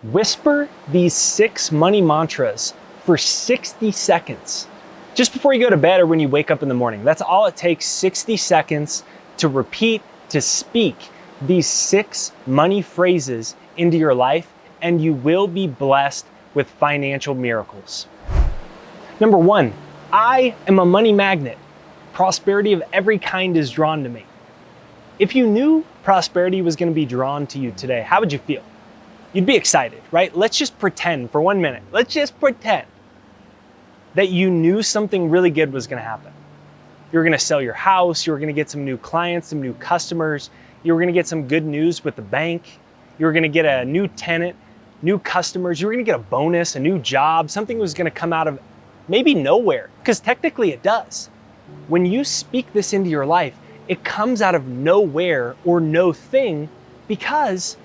Whisper these 6 money mantras for 60 seconds. Just before you go to bed or when you wake up in the morning. That's all it takes, 60 seconds to repeat, to speak these 6 money phrases into your life, and you will be blessed with financial miracles. Number 1, I am a money magnet. Prosperity of every kind is drawn to me. If you knew prosperity was going to be drawn to you today, how would you feel? You'd be excited, right? Let's just pretend for 1 minute. Let's just pretend that you knew something really good was going to happen. You were going to sell your house. You were going to get some new clients, some new customers. You were going to get some good news with the bank. You were going to get a new tenant, new customers. You were going to get a bonus, a new job. Something was going to come out of maybe nowhere, because technically it does. When you speak this into your life, it comes out of nowhere or no thing, because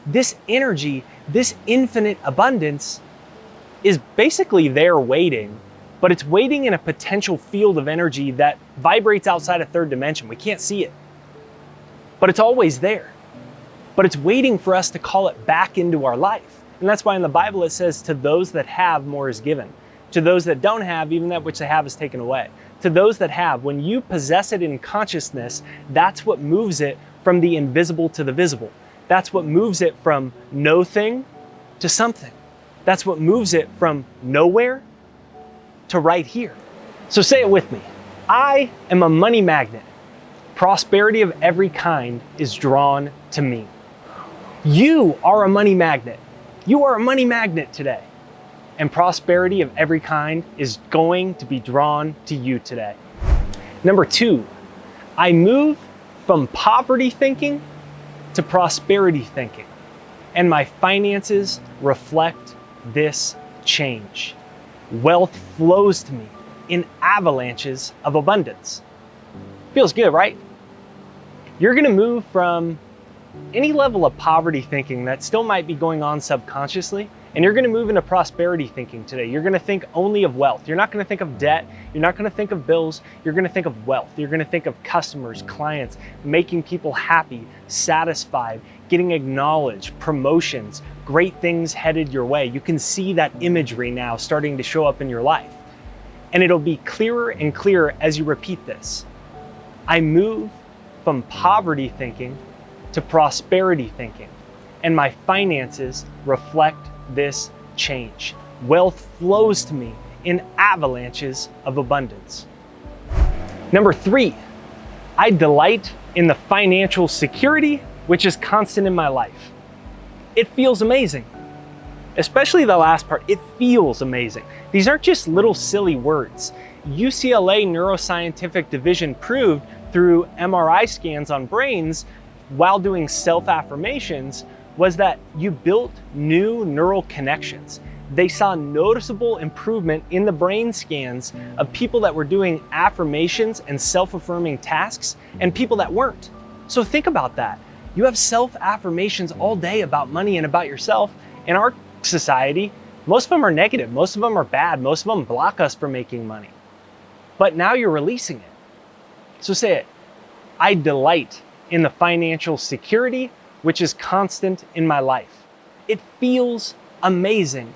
this energy, this infinite abundance is basically there waiting, but it's waiting in a potential field of energy that vibrates outside of 3rd dimension. We can't see it, but it's always there. But it's waiting for us to call it back into our life. And that's why in the Bible it says, to those that have, more is given. To those that don't have, even that which they have is taken away. To those that have, when you possess it in consciousness, that's what moves it from the invisible to the visible. That's what moves it from no thing to something. That's what moves it from nowhere to right here. So say it with me. I am a money magnet. Prosperity of every kind is drawn to me. You are a money magnet. You are a money magnet today. And prosperity of every kind is going to be drawn to you today. Number 2, I move from poverty thinking to prosperity thinking, and my finances reflect this change. Wealth flows to me in avalanches of abundance. Feels good, right? You're gonna move from any level of poverty thinking that still might be going on subconsciously, and you're gonna move into prosperity thinking today. You're gonna think only of wealth. You're not gonna think of debt. You're not gonna think of bills. You're gonna think of wealth. You're gonna think of customers, clients, making people happy, satisfied, getting acknowledged, promotions, great things headed your way. You can see that imagery now starting to show up in your life. And it'll be clearer and clearer as you repeat this. I move from poverty thinking to prosperity thinking, and my finances reflect this change. Wealth flows to me in avalanches of abundance. Number 3, I delight in the financial security which is constant in my life. It feels amazing. Especially the last part, it feels amazing. These aren't just little silly words. UCLA Neuroscientific Division proved through MRI scans on brains while doing self-affirmations was that you built new neural connections. They saw noticeable improvement in the brain scans of people that were doing affirmations and self-affirming tasks and people that weren't. So think about that. You have self-affirmations all day about money and about yourself. In our society, most of them are negative, most of them are bad, most of them block us from making money. But now you're releasing it. So say it. I delight in the financial security which is constant in my life. It feels amazing.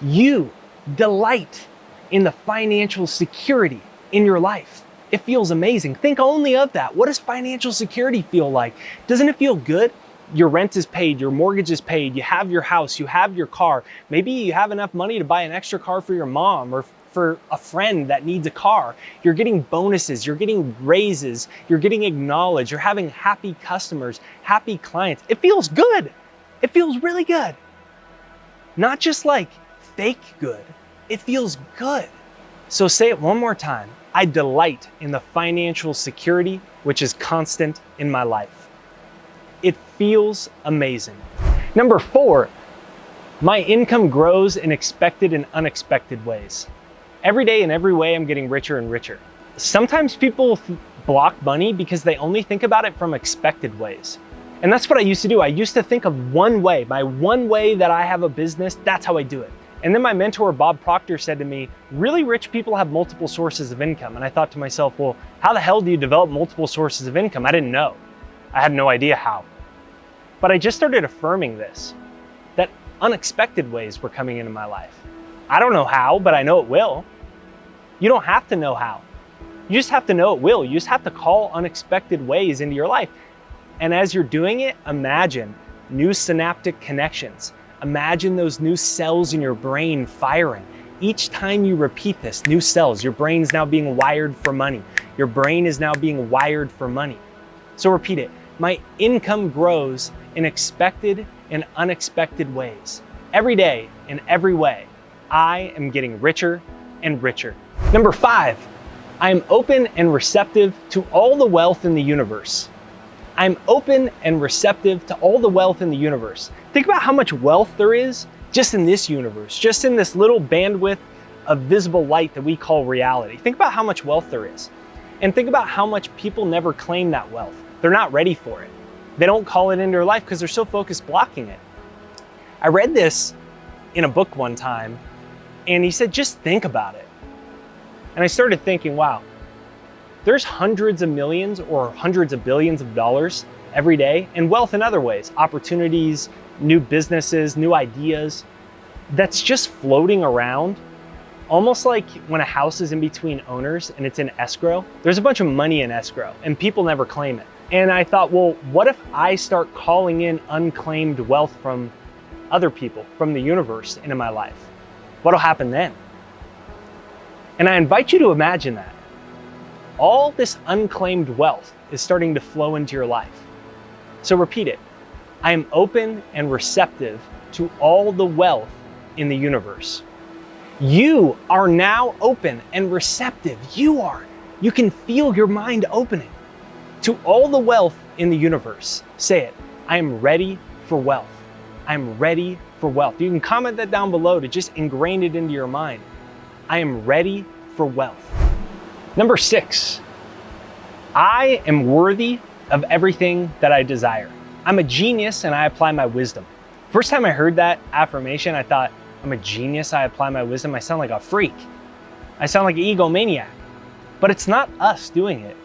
You delight in the financial security in your life. It feels amazing. Think only of that. What does financial security feel like? Doesn't it feel good? Your rent is paid, your mortgage is paid, you have your house, you have your car. Maybe you have enough money to buy an extra car for your mom or for a friend that needs a car. You're getting bonuses, you're getting raises, you're getting acknowledged, you're having happy customers, happy clients. It feels good. It feels really good. Not just like fake good. It feels good. So say it one more time. I delight in the financial security which is constant in my life. It feels amazing. Number 4, my income grows in expected and unexpected ways. Every day in every way, I'm getting richer and richer. Sometimes people block money because they only think about it from expected ways. And that's what I used to do. I used to think of one way, my one way that I have a business, that's how I do it. And then my mentor, Bob Proctor, said to me, really rich people have multiple sources of income. And I thought to myself, well, how the hell do you develop multiple sources of income? I didn't know. I had no idea how. But I just started affirming this, that unexpected ways were coming into my life. I don't know how, but I know it will. You don't have to know how. You just have to know it will. You just have to call unexpected ways into your life. And as you're doing it, imagine new synaptic connections. Imagine those new cells in your brain firing. Each time you repeat this, new cells, your brain's now being wired for money. Your brain is now being wired for money. So repeat it. My income grows in expected and unexpected ways. Every day, in every way, I am getting richer and richer. Number 5, I am open and receptive to all the wealth in the universe. I'm open and receptive to all the wealth in the universe. Think about how much wealth there is just in this universe, just in this little bandwidth of visible light that we call reality. Think about how much wealth there is. And think about how much people never claim that wealth. They're not ready for it. They don't call it into their life because they're so focused blocking it. I read this in a book one time, and he said, just think about it. And I started thinking, wow, there's hundreds of millions or hundreds of billions of dollars every day, and wealth in other ways, opportunities, new businesses, new ideas, that's just floating around, almost like when a house is in between owners and it's in escrow. There's a bunch of money in escrow and people never claim it. And I thought, well, what if I start calling in unclaimed wealth from other people, from the universe into my life? What'll happen then? And I invite you to imagine that. All this unclaimed wealth is starting to flow into your life. So repeat it. I am open and receptive to all the wealth in the universe. You are now open and receptive. You are. You can feel your mind opening to all the wealth in the universe. Say it. I am ready for wealth. I'm ready for wealth. You can comment that down below to just ingrain it into your mind. I am ready for wealth. Number 6, I am worthy of everything that I desire. I'm a genius and I apply my wisdom. First time I heard that affirmation, I thought, I'm a genius, I apply my wisdom. I sound like a freak. I sound like an egomaniac. But it's not us doing it.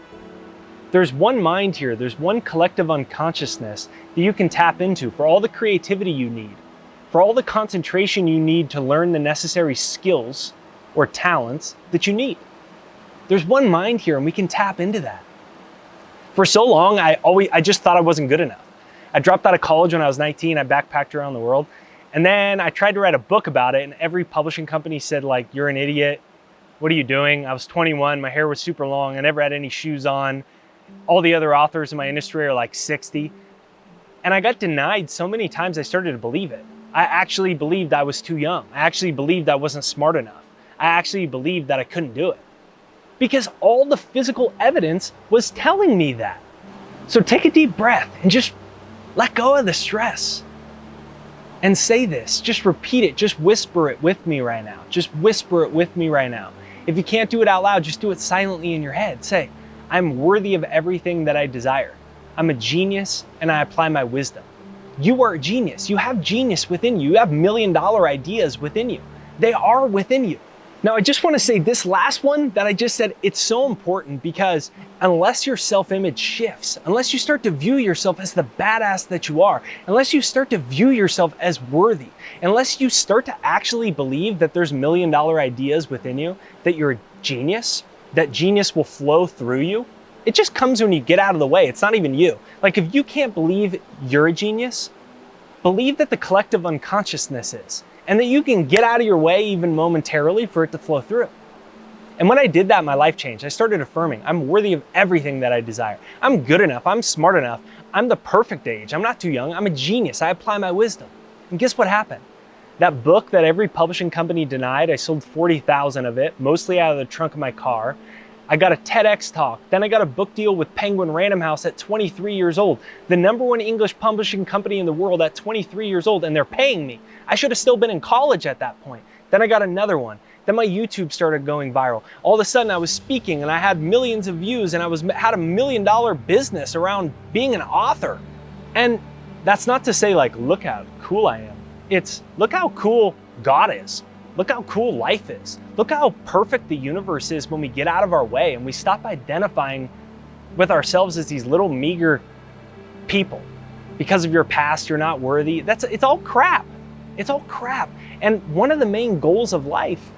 There's one mind here, there's one collective unconsciousness that you can tap into for all the creativity you need, for all the concentration you need to learn the necessary skills or talents that you need. There's one mind here and we can tap into that. For so long, I just thought I wasn't good enough. I dropped out of college when I was 19, I backpacked around the world. And then I tried to write a book about it and every publishing company said like, you're an idiot. What are you doing? I was 21, my hair was super long, I never had any shoes on. All the other authors in my industry are like 60. And I got denied so many times I started to believe it. I actually believed I was too young. I actually believed I wasn't smart enough. I actually believed that I couldn't do it. Because all the physical evidence was telling me that. So take a deep breath and just let go of the stress. And say this, just repeat it, just whisper it with me right now. Just whisper it with me right now. If you can't do it out loud, just do it silently in your head. Say, I'm worthy of everything that I desire. I'm a genius and I apply my wisdom. You are a genius. You have genius within you. You have $1 million ideas within you. They are within you. Now, I just want to say this last one that I just said, it's so important because unless your self-image shifts, unless you start to view yourself as the badass that you are, unless you start to view yourself as worthy, unless you start to actually believe that there's $1 million ideas within you, that you're a genius, that genius will flow through you, it just comes when you get out of the way. It's not even you. Like if you can't believe you're a genius, believe that the collective unconsciousness is. And that you can get out of your way even momentarily for it to flow through. And when I did that, my life changed. I started affirming, I'm worthy of everything that I desire. I'm good enough, I'm smart enough, I'm the perfect age, I'm not too young, I'm a genius, I apply my wisdom. And guess what happened? That book that every publishing company denied, I sold 40,000 of it, mostly out of the trunk of my car. I got a TEDx talk. Then I got a book deal with Penguin Random House at 23 years old, the #1 English publishing company in the world at 23 years old, and they're paying me. I should have still been in college at that point. Then I got another one. Then my YouTube started going viral. All of a sudden I was speaking and I had millions of views and I had a $1 million business around being an author. And that's not to say like, look how cool I am. It's look how cool God is. Look how cool life is. Look how perfect the universe is when we get out of our way and we stop identifying with ourselves as these little meager people. Because of your past, you're not worthy. It's all crap. It's all crap. And one of the main goals of life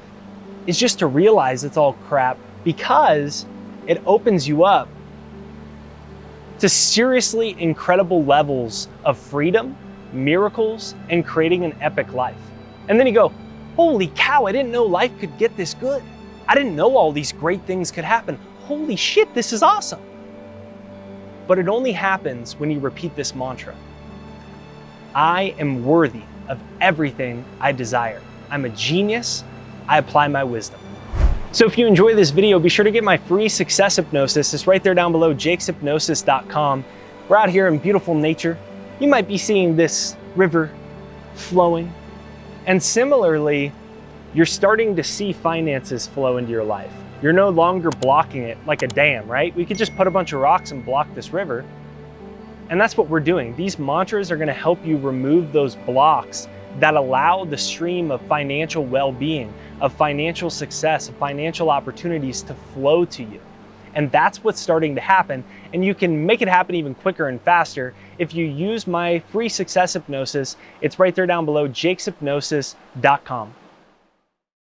is just to realize it's all crap, because it opens you up to seriously incredible levels of freedom, miracles, and creating an epic life. And then you go, holy cow, I didn't know life could get this good. I didn't know all these great things could happen. Holy shit, this is awesome. But it only happens when you repeat this mantra. I am worthy of everything I desire. I'm a genius. I apply my wisdom. So if you enjoy this video, be sure to get my free success hypnosis. It's right there down below, jakeshypnosis.com. We're out here in beautiful nature. You might be seeing this river flowing. And similarly, you're starting to see finances flow into your life. You're no longer blocking it like a dam, right? We could just put a bunch of rocks and block this river. And that's what we're doing. These mantras are gonna help you remove those blocks that allow the stream of financial well-being, of financial success, of financial opportunities to flow to you. And that's what's starting to happen. And you can make it happen even quicker and faster if you use my free success hypnosis. It's right there down below, jakeshypnosis.com.